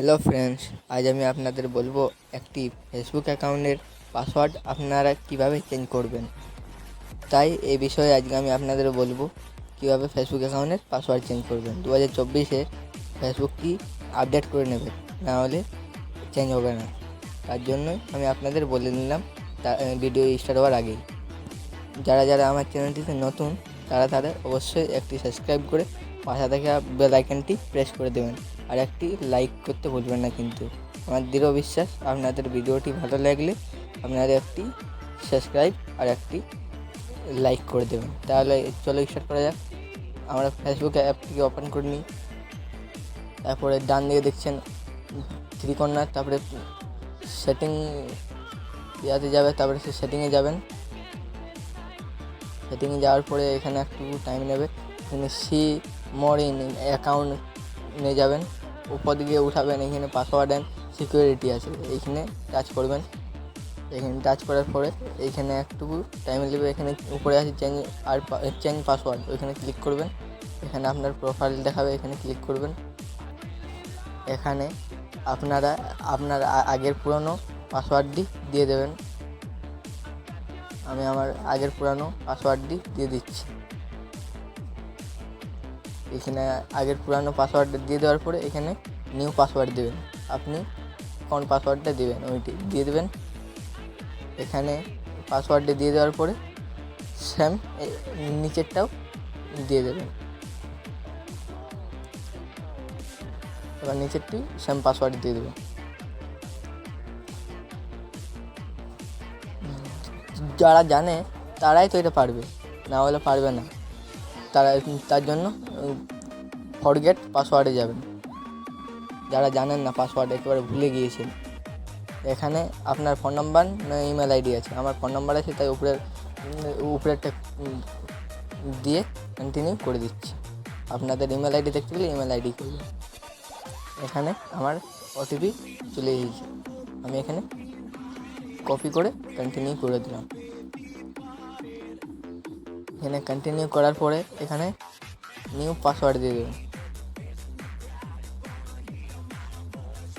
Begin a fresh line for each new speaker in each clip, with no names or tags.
Hello friends, আজ আমি আপনাদের বলবো একটি ফেসবুক অ্যাকাউন্টের পাসওয়ার্ড আপনারা কিভাবে চেঞ্জ করবেন। তাই এই বিষয়ে আজকে আমি আপনাদের বলবো কিভাবে ফেসবুক অ্যাকাউন্টের পাসওয়ার্ড চেঞ্জ করবেন। 2024-এ ফেসবুকটি আপডেট করে নেবেন, না হলে চেঞ্জ হবে না। তার জন্যই আমি আপনাদের বলে নিলাম ভিডিও স্টার্ট হওয়ার আগেই। যারা যারা আমার চ্যানেলটিতে নতুন তারা অবশ্যই একটি সাবস্ক্রাইব করে পাশে থাকা বেল আইকনটি প্রেস করে দেবেন, আর একটি লাইক করতে ভুলবেন না। কিন্তু আমার দৃঢ় বিশ্বাস আপনাদের ভিডিওটি ভালো লাগলে আপনারা একটি সাবস্ক্রাইব আর একটি লাইক করে দেবেন। তাহলে চলো স্টার্ট করা যাক। আমরা ফেসবুক অ্যাপটিকে ওপেন করে নিই। তারপরে ডান দিকে দেখছেন ত্রিকোণা, তারপরে সেটিং ইয়াতে যাবে, তারপরে সে সেটিংয়ে যাবেন। সেটিংয়ে যাওয়ার পরে এখানে একটু টাইম নেবে। এখানে সি মোর ইন অ্যাকাউন্ট নিয়ে যাবেন, উপর দিকে উঠাবেন। এখানে পাসওয়ার্ড অ্যান্ড সিকিউরিটি আছে, এইখানে টাচ করবেন। এখানে টাচ করার পরে এইখানে একটু টাইম নেবে। এখানে উপরে আছে চেঞ্জ পাসওয়ার্ড, ওইখানে ক্লিক করবেন। এখানে আপনার প্রোফাইল দেখাবে, এখানে ক্লিক করবেন। এখানে আপনার আগের পুরনো পাসওয়ার্ডটি দিয়ে দেবেন। আমি আমার আগের পুরানো পাসওয়ার্ডটি দিয়ে দিচ্ছি। এখানে আগের পুরানো পাসওয়ার্ড দিয়ে দেওয়ার পরে এখানে নিউ পাসওয়ার্ড দেবেন। আপনি কোন পাসওয়ার্ডটা দেবেন ওইটি দিয়ে দেবেন। এখানে পাসওয়ার্ডটা দিয়ে দেওয়ার পরে সেম নিচেরটাও দিয়ে দেবেন। এবার নিচেরটি সেম পাসওয়ার্ড দিয়ে দেবেন। যারা জানে তারাই তো এটা পারবে, না হলে পারবে না। তার জন্য ফরগেট পাসওয়ার্ডে যাবেন। যারা জানেন না পাসওয়ার্ড, একেবারে ভুলে গিয়েছেন, এখানে আপনার ফোন নাম্বার না ইমেল আইডি আছে। আমার ফোন নাম্বার আছে, তাই উপরেরটা দিয়ে কন্টিনিউ করে দিচ্ছি। আপনাদের ইমেল আইডি দেখতে গেলে ইমেল আইডি করবেন। এখানে আমার ওটিপি চলে এসেছে, আমি এখানে কপি করে কন্টিনিউ করে দিলাম। এখানে কন্টিনিউ করার পরে এখানে নিউ পাসওয়ার্ড দিয়ে দেবেন।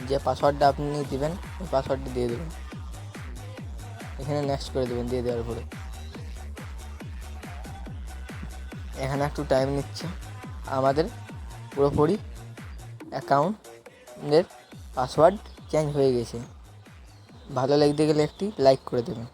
যে পাসওয়ার্ডটা আপনি দিবেন ওই পাসওয়ার্ডটি দিয়ে দেবেন। এখানে নেক্সট করে দেবেন। দিয়ে দেওয়ার পরে এখানে একটু টাইম নিচ্ছে। আমাদের পুরোপুরি অ্যাকাউন্টের পাসওয়ার্ড চেঞ্জ হয়ে গেছে। ভালো লাগতে গেলে একটি লাইক করে দেবেন।